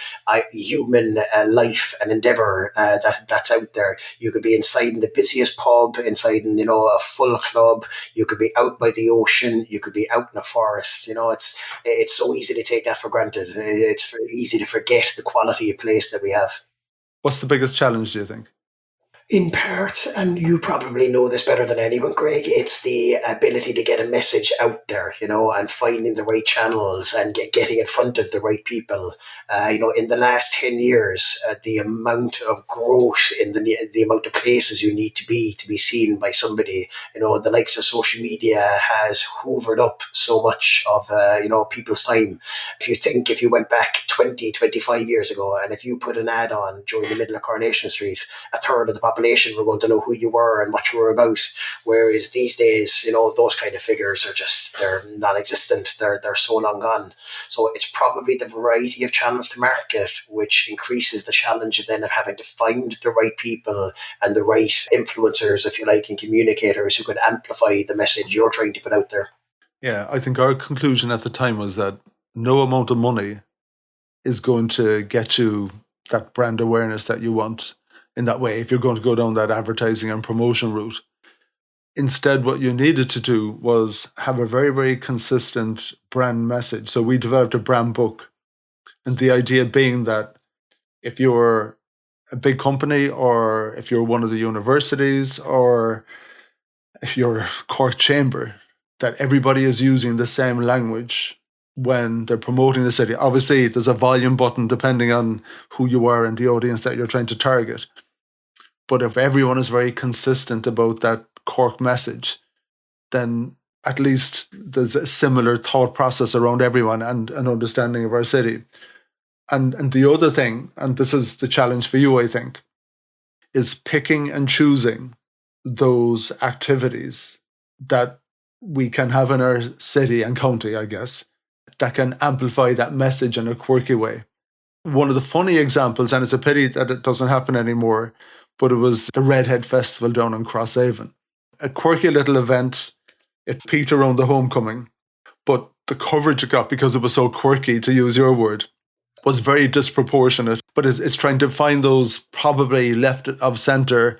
human life and endeavour that's out there. You could be inside in the busiest pub, inside in a full club. You could be out by the ocean. You could be out in a forest. It's so easy to take that for granted. It's easy to forget the quality of place that we have. What's the biggest challenge, do you think? In part, And you probably know this better than anyone, Greg, it's the ability to get a message out there, and finding the right channels and getting in front of the right people. In the last 10 years, the amount of growth in the amount of places you need to be seen by somebody, the likes of social media has hoovered up so much of, people's time. If you went back 20, 25 years ago, and if you put an ad on during the middle of Coronation Street, a third of the population were going to know who you were and what you were about. Whereas these days, those kind of figures they're non-existent. They're so long gone. So it's probably the variety of channels to market which increases the challenge of having to find the right people and the right influencers, if you like, and communicators who could amplify the message you're trying to put out there. Yeah, I think our conclusion at the time was that no amount of money is going to get you that brand awareness that you want in that way, if you're going to go down that advertising and promotion route. Instead, what you needed to do was have a very, very consistent brand message. So we developed a brand book. And the idea being that if you're a big company, or if you're one of the universities, or if you're Cork Chamber, that everybody is using the same language when they're promoting the city. Obviously, there's a volume button depending on who you are and the audience that you're trying to target. But if everyone is very consistent about that Cork message, then at least there's a similar thought process around everyone and an understanding of our city. And the other thing, and this is the challenge for you, I think, is picking and choosing those activities that we can have in our city and county, I guess, that can amplify that message in a quirky way. One of the funny examples, and it's a pity that it doesn't happen anymore, but it was the Redhead Festival down in Crosshaven. A quirky little event. It peaked around the homecoming, but the coverage it got, because it was so quirky, to use your word, was very disproportionate. But it's trying to find those probably left of centre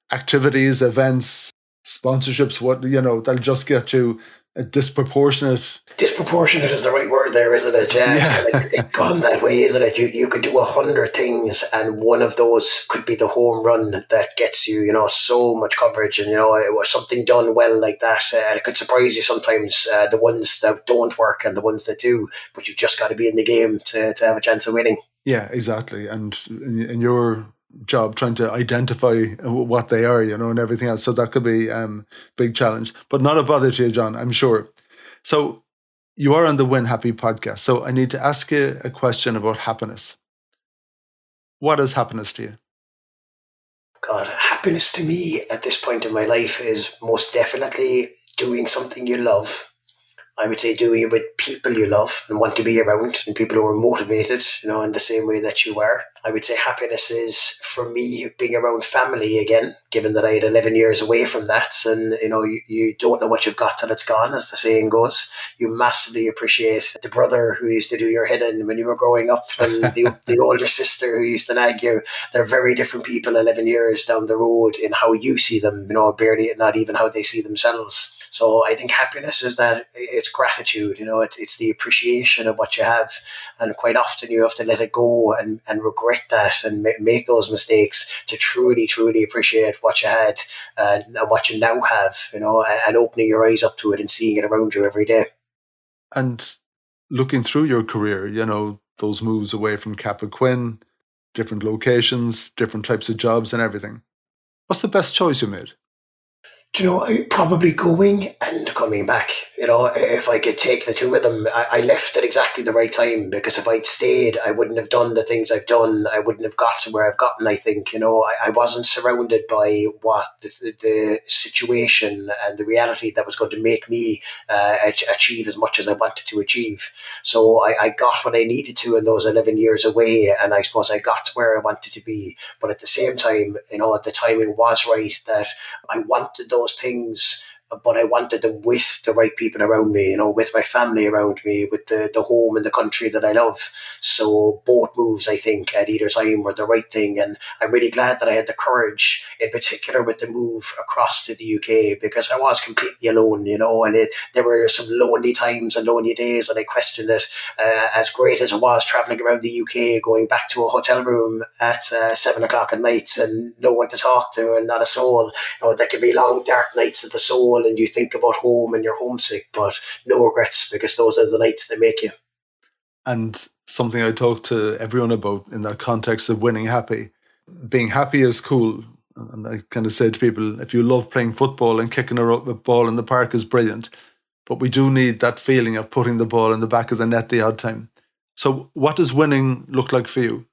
activities, events, sponsorships, that'll just get you a disproportionate. Disproportionate is the right word there, isn't it? Yeah. It's gone that way, isn't it? You could do 100 things, and one of those could be the home run that gets you, so much coverage. And it was something done well like that, and it could surprise you sometimes. The ones that don't work and the ones that do, but you've just got to be in the game to have a chance of winning. Yeah, exactly. And in your job, trying to identify what they are, and everything else. So that could be a big challenge, but not a bother to you, John, I'm sure. So you are on the Win Happy podcast. So I need to ask you a question about happiness. What is happiness to you? God, happiness to me at this point in my life is most definitely doing something you love. I would say doing it with people you love and want to be around, and people who are motivated, in the same way that you are. I would say happiness is, for me, being around family again, given that I had 11 years away from that. And, you don't know what you've got till it's gone, as the saying goes. You massively appreciate the brother who used to do your head in when you were growing up, and the older sister who used to nag you. They're very different people 11 years down the road in how you see them, barely, not even how they see themselves. So I think happiness is that it's gratitude, it's the appreciation of what you have. And quite often you have to let it go and regret that and make those mistakes to truly, truly appreciate what you had and what you now have, and opening your eyes up to it and seeing it around you every day. And looking through your career, those moves away from Cappoquin, different locations, different types of jobs and everything. What's the best choice you made? Probably going and coming back. If I could take the two of them, I left at exactly the right time, because if I'd stayed, I wouldn't have done the things I've done. I wouldn't have got to where I've gotten, I think. I wasn't surrounded by what the situation and the reality that was going to make me achieve as much as I wanted to achieve. So I got what I needed to in those 11 years away, and I suppose I got to where I wanted to be. But at the same time, the timing was right, that I wanted those things, but I wanted them with the right people around me, with my family around me, with the home and the country that I love. So both moves, I think, at either time were the right thing. And I'm really glad that I had the courage, in particular with the move across to the UK, because I was completely alone, and there were some lonely times and lonely days when I questioned it. As great as it was traveling around the UK, going back to a hotel room at 7 o'clock at night and no one to talk to and not a soul. There can be long, dark nights of the soul, and you think about home and you're homesick, but no regrets, because those are the nights that make you. And something I talk to everyone about in that context of winning happy. Being happy is cool. And I kind of say to people, if you love playing football and kicking a ball in the park is brilliant. But we do need that feeling of putting the ball in the back of the net the odd time. So what does winning look like for you?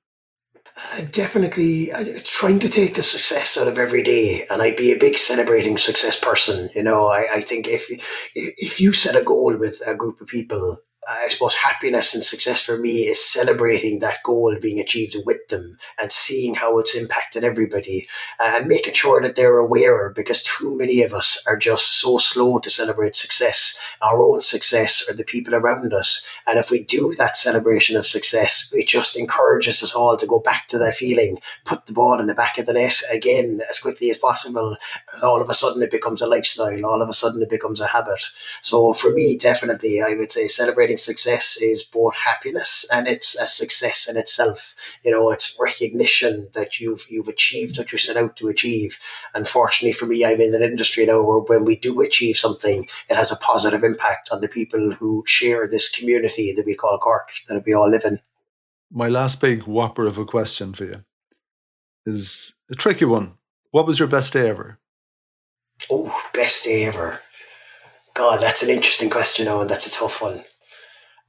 Definitely trying to take the success out of every day, and I'd be a big celebrating success person. I think if you set a goal with a group of people, I suppose happiness and success for me is celebrating that goal being achieved with them and seeing how it's impacted everybody, and making sure that they're aware, because too many of us are just so slow to celebrate success, our own success or the people around us. And if we do that celebration of success, it just encourages us all to go back to that feeling, put the ball in the back of the net again as quickly as possible. And all of a sudden it becomes a lifestyle. All of a sudden it becomes a habit. So for me, definitely, I would say celebrating success is both happiness and it's a success in itself. It's recognition that you've achieved what you set out to achieve. Unfortunately for me, I'm in an industry now where when we do achieve something, it has a positive impact on the people who share this community that we call Cork, that we all live in. My last big whopper of a question for you is a tricky one. What was your best day ever? Oh, best day ever. God, that's an interesting question now, and that's a tough one.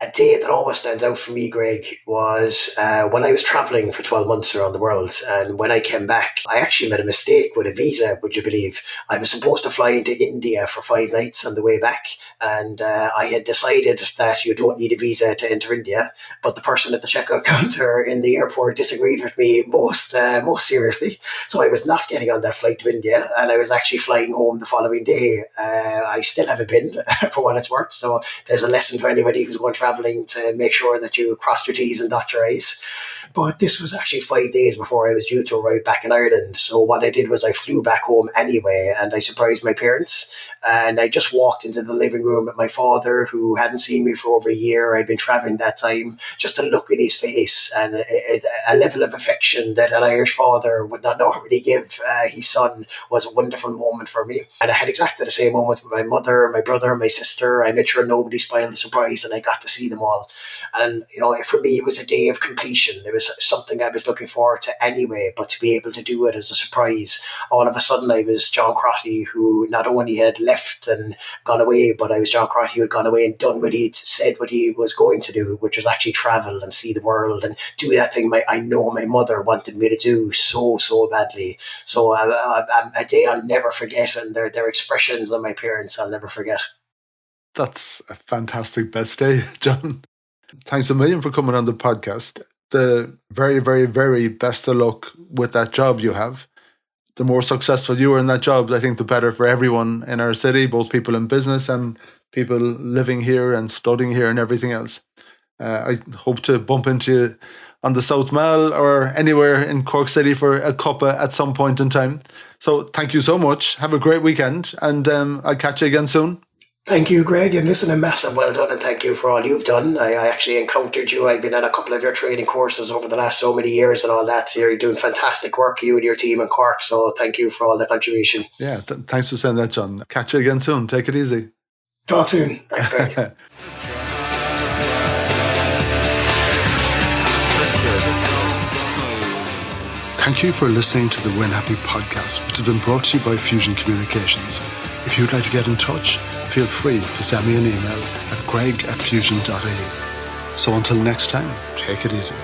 A day that always stands out for me, Greg, was when I was traveling for 12 months around the world. And when I came back, I actually made a mistake with a visa, would you believe? I was supposed to fly into India for 5 nights on the way back. And I had decided that you don't need a visa to enter India. But the person at the checkout counter in the airport disagreed with me most seriously. So I was not getting on that flight to India. And I was actually flying home the following day. I still haven't been, for what it's worth. So there's a lesson for anybody who's going traveling to make sure that you cross your T's and dot your I's. But this was actually 5 days before I was due to arrive back in Ireland. So what I did was I flew back home anyway, and I surprised my parents. And I just walked into the living room with my father, who hadn't seen me for over a year. I'd been traveling that time. Just a look in his face and a level of affection that an Irish father would not normally give his son was a wonderful moment for me. And I had exactly the same moment with my mother, my brother, my sister. I made sure nobody spoiled the surprise, and I got to see see them all. And, for me, it was a day of completion. It was something I was looking forward to anyway, but to be able to do it as a surprise, all of a sudden I was John Crotty, who not only had left and gone away, but I was John Crotty who had gone away and done what he'd said what he was going to do, which was actually travel and see the world and do that thing I know my mother wanted me to do so badly. So a day I'll never forget, and their expressions on my parents I'll never forget. That's a fantastic best day, John. Thanks a million for coming on the podcast. The very, very, very best of luck with that job you have. The more successful you are in that job, I think the better for everyone in our city, both people in business and people living here and studying here and everything else. I hope to bump into you on the South Mall or anywhere in Cork City for a cuppa at some point in time. So thank you so much. Have a great weekend, and I'll catch you again soon. Thank you, Greg, and listen, a massive well done, and thank you for all you've done. I actually encountered you. I've been on a couple of your training courses over the last so many years and all that. You're doing fantastic work, you and your team in Cork, so thank you for all the contribution. Yeah, thanks for saying that, John. Catch you again soon. Take it easy. Talk soon. Thanks, Greg. Thank you for listening to the Win Happy podcast, which has been brought to you by Fusion Communications. If you'd like to get in touch, feel free to send me an email at greg@fusion.ie. So until next time, take it easy.